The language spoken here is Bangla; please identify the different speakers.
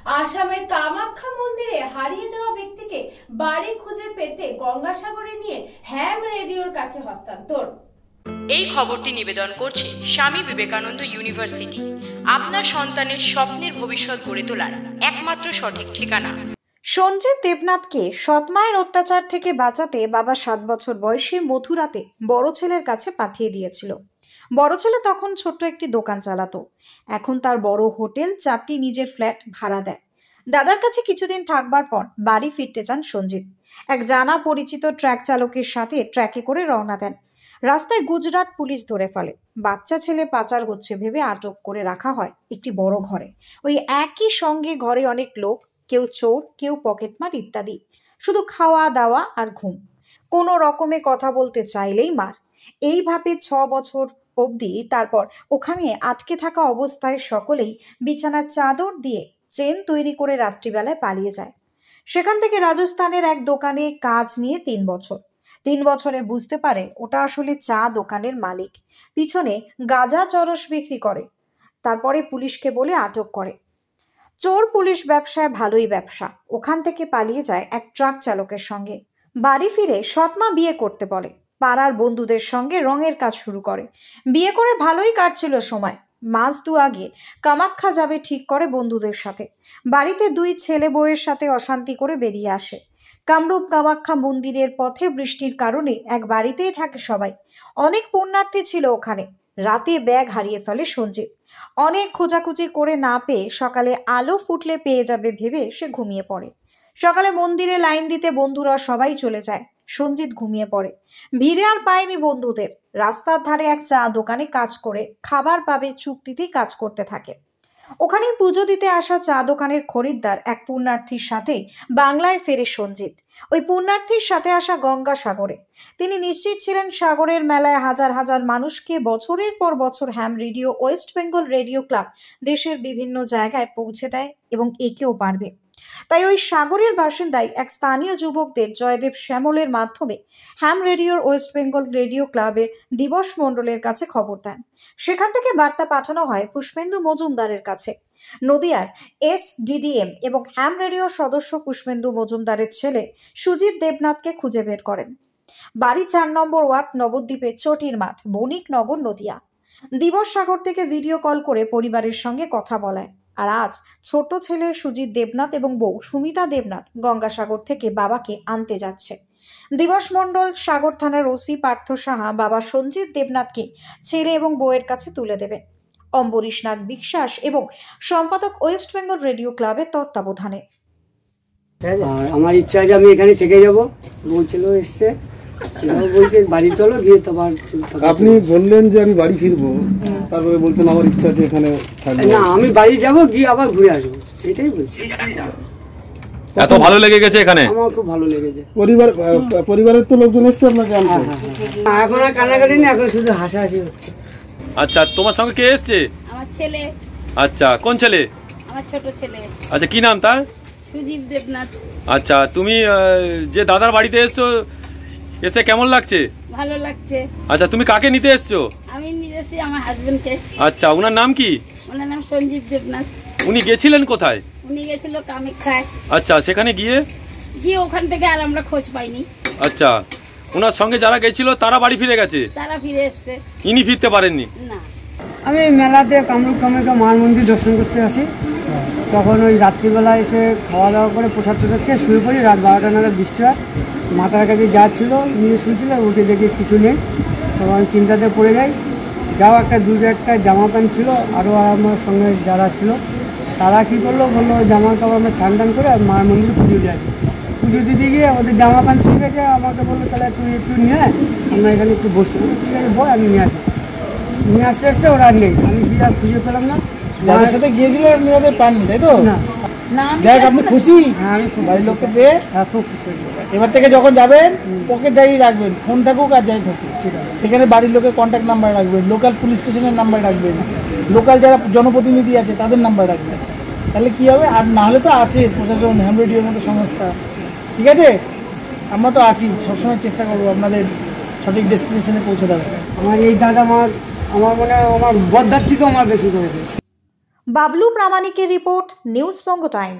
Speaker 1: আসামের কামাখ্যা মন্দিরে হারিয়ে যাওয়া ব্যক্তিকে বাড়ি খুঁজে পেতে গঙ্গাসাগরে নিয়ে হ্যাম রেডিওর কাছে হস্তান্তর।
Speaker 2: এই খবরটি নিবেদন করছে স্বামী বিবেকানন্দ ইউনিভার্সিটি, আপনার সন্তানের স্বপ্নের ভবিষ্যৎ গড়ে তোলার একমাত্র সঠিক ঠিকানা।
Speaker 3: সঞ্জিত দেবনাথকে সৎমায়ের অত্যাচার থেকে বাঁচাতে বাবা 7 বছর বয়সী মথুরাতে বড় ছেলের কাছে পাঠিয়ে দিয়েছিল। বড় ছেলে তখন ছোট্ট একটি দোকান চালাতো। এখন তার বড় হোটেল, 4টি নিজের ফ্ল্যাট ভাড়া দেয়। দাদার কাছে কিছুদিন থাকবার পর বাড়ি ফিরতে চান সঞ্জিত। এক জানা পরিচিত ট্রাক চালকের সাথে ট্রাকে করে রওনা দেন। রাস্তায় গুজরাট পুলিশ ধরে ফেলে। বাচ্চা ছেলে পাচার হচ্ছে ভেবে আটক করে রাখা হয় একটি বড় ঘরে। ওই একই সঙ্গে ঘরে অনেক লোক, কেউ চোর, কেউ পকেটমার ইত্যাদি। শুধু খাওয়া দাওয়া আর ঘুম। কোনো রকমে কথা বলতে চাইলেই মার। এইভাবে 6 বছর অবধি। তারপর ওখানে আটকে থাকা অবস্থায় সকলেই বিছানার চাদর দিয়ে চেন তৈরি করে রাত্রিবেলায় পালিয়ে যায়। সেখান থেকে রাজস্থানের এক দোকানে কাজ নিয়ে 3 বছর। 3 বছরে বুঝতে পারে ওটা আসলে চা দোকানের মালিক, পিছনে গাঁজা চরস বিক্রি করে। তারপরে পুলিশকে বলে আটক করে। চোর পুলিশ ব্যবসায় ভালোই ব্যবসা। ওখান থেকে পালিয়ে যায় এক ট্রাক চালকের সঙ্গে। বাড়ি ফিরে সৎমা বিয়ে করতে বলে। পাড়ার বন্ধুদের সঙ্গে রঙের কাজ শুরু করে। বিয়ে করে ভালোই কাটছিল সময়। মাস 2 আগে কামাখ্যা যাবে ঠিক করে বন্ধুদের সাথে। বাড়িতে 2 ছেলে বউয়ের সাথে অশান্তি করে বেরিয়ে আসে। কামরূপ কামাখ্যা মন্দিরের পথে বৃষ্টির কারণে এক বাড়িতেই থাকে সবাই। অনেক পুণ্যার্থী ছিল ওখানে। রাতে ব্যাগ হারিয়ে ফেলে সঞ্জিত। অনেক খোঁজাখুঁজি করে না পেয়ে সকালে আলো ফুটলে পেয়ে যাবে ভেবে সে ঘুমিয়ে পড়ে। সকালে মন্দিরে লাইন দিতে বন্ধুরা সবাই চলে যায়। সঞ্জিত ঘুমিয়ে পড়ে। ভিড়ে আর পায়নি বন্ধুদের। রাস্তার ধারে এক চা দোকানে কাজ করে খাবার পাবে চুক্তিতেই কাজ করতে থাকে। ওখানেই পুজো দিতে আসা চা দোকানের খরিদ্দার এক পুণ্যার্থীর সাথে বাংলায় ফেরে সঞ্জিত। ওই পুণ্যার্থীর সাথে আসা গঙ্গাসাগরে। তিনি নিশ্চিত ছিলেন সাগরের মেলায় হাজার হাজার মানুষকে বছরের পর বছর ham radio, West Bengal radio club দেশের বিভিন্ন জায়গায় পৌঁছে দেয় এবং একেও পারবে। তাই ওই সাগরের বাসিন্দায় এক স্থানীয় যুবকদের জয়দেব শ্যামলের মাধ্যমে হ্যাম রেডিওর ওয়েস্ট বেঙ্গল রেডিও ক্লাবের দিবস মণ্ডলের কাছে খবর দেন। সেখান থেকে বার্তা পাঠানো হয় পুষ্পেন্দু মজুমদারের কাছে। নদিয়ার SDDM এবং হ্যাম রেডিওর সদস্য পুষ্পেন্দু মজুমদারের ছেলে সুজিত দেবনাথকে খুঁজে বের করেন। বাড়ি 4 নম্বর ওয়ার্ড, নবদ্বীপের চটির মাঠ, বণিকনগর, নদিয়া। দিবস সাগর থেকে ভিডিও কল করে পরিবারের সঙ্গে কথা বলায়। আর আজ ছোট ছেলে সুজিত দেবনাথ এবং বউ সুমিতা দেবনাথ গঙ্গাসাগর থেকে বাবাকে আনতে যাচ্ছে। দিবস মণ্ডল সাগর থানার ওসি পার্থ সাহা বাবা সঞ্জিত দেবনাথকে ছেলে এবং বউয়ের কাছে তুলে দেবেন অম্বরীশ নাগ বিশ্বাস এবং সম্পাদক ওয়েস্ট বেঙ্গল রেডিও ক্লাবের তত্ত্বাবধানে।
Speaker 4: আমার ইচ্ছা আছে আমি এখানে থেকে যাব। বলছিল এসছে, বলছে বাড়ি চলো, গিয়ে তোমার
Speaker 5: আপনি বললেন যে আমি বাড়ি ফিরবো, তারপরে বলছেন আমার ইচ্ছা আছে এখানে থাকবো।
Speaker 4: না, আমি বাড়ি যাব, গিয়ে আবার ঘুরে আসবো, সেটাই বলছি।
Speaker 6: এত ভালো লেগে গেছে এখানে?
Speaker 4: আমার খুব ভালো লেগেছে।
Speaker 5: পরিবারের তো লোকজন এসছে আপনাকে আনতে?
Speaker 4: এখন আর কান্নাকাটি নেই, এখন শুধু হাসাহাসি হচ্ছে।
Speaker 6: আচ্ছা, তোমার সঙ্গে কে এসছে?
Speaker 7: আমার ছেলে।
Speaker 6: আচ্ছা, কোন ছেলে?
Speaker 7: আমার ছোট ছেলে।
Speaker 6: আচ্ছা, কি নাম তার?
Speaker 7: সুজিত দেবনাথ।
Speaker 6: আচ্ছা, তুমি যে দাদার বাড়িতে এসছো, এসে কেমন লাগছে?
Speaker 7: ভালো লাগছে।
Speaker 6: আচ্ছা, তুমি কাকে নিতে এসছো?
Speaker 7: আমি নিয়ে এসেছি আমার হাজবেন্ডকে।
Speaker 6: আচ্ছা, ওনার নাম কি?
Speaker 7: ওনার নাম সঞ্জিত দেবনাথ।
Speaker 6: উনি গেছিলেন কোথায়?
Speaker 7: উনি গেছিল কামাখ্যায়।
Speaker 6: আচ্ছা, সেখানে গিয়ে
Speaker 7: ওখান থেকে আর আমরা খোঁজ পাইনি।
Speaker 6: আচ্ছা, ওনার সঙ্গে যারা গেছিল তারা বাড়ি ফিরে গেছে?
Speaker 7: তারা ফিরে এসছে।
Speaker 6: ইনি ফিরতে পারেননি?
Speaker 7: না।
Speaker 4: আমি মেলাতে কামরূপ কামাখ্যা মার মন্দির দর্শন করতে আসি। তখন ওই রাত্রিবেলা এসে খাওয়া দাওয়া করে প্রসাদ টসাদ খেয়ে শুয়ে পড়ি। রাত 12টা নাগাদ বৃষ্টি হয়। মাথার কাছে যা ছিল নিয়ে শুয়েছিল, উঠে দেখি কিছু নেই। তখন আমি চিন্তাতে পড়ে যাই। যাও একটা জামা প্যান্ট ছিল, আরও আমার সঙ্গে যারা ছিল তারা কী করলো, বললো ওই জামা কাপড় আমরা ছান টান করে মার মন্দিরে পুজো দিয়ে আসি। পুজো দিতে গিয়ে ওদের জামা প্যান্ট ঠিক আছে, আমাকে বললো তাহলে তুই একটু নিয়ে আমরা এখানে একটু বসি। ঠিক আছে বল, আমি নিয়ে আসি। নিয়ে আসতে আসতে ওরা আর নেই। আমি কি আর খুঁজে পেলাম না।
Speaker 5: যাদের সাথে গিয়েছিল মেয়েদের পান, তাই তো?
Speaker 4: না।
Speaker 5: দেখ, আপনি খুশি?
Speaker 4: হ্যাঁ, আমি খুব
Speaker 5: বাড়ির লোককে পেয়ে
Speaker 4: খুব খুশি।
Speaker 5: এবার থেকে যখন যাবেন পকেট ডায়েরি রাখবেন, ফোন থাকুক আর যাই থাকুক, সেখানে বাড়ির লোকের কন্ট্যাক্ট নাম্বার রাখবেন, লোকাল পুলিশ স্টেশনের নাম্বার রাখবেন, লোকাল যারা জনপ্রতিনিধি আছে তাদের নাম্বার রাখবেন। তাহলে কি হবে? আর না হলে তো আছে প্রশাসন, হ্যাম রেডিওর মতো সংস্থা, ঠিক আছে? আমরা তো আছি, সবসময় চেষ্টা করবো আপনাদের সঠিক ডেস্টিনেশনে পৌঁছে দেওয়ার।
Speaker 4: আমার এই দাদা আমার মনে হয় আমার বদ্ধার থেকেও আমার বেশি করেছে।
Speaker 3: বাবলু প্রামাণিকের রিপোর্ট, নিউজ বঙ্গ টাইম।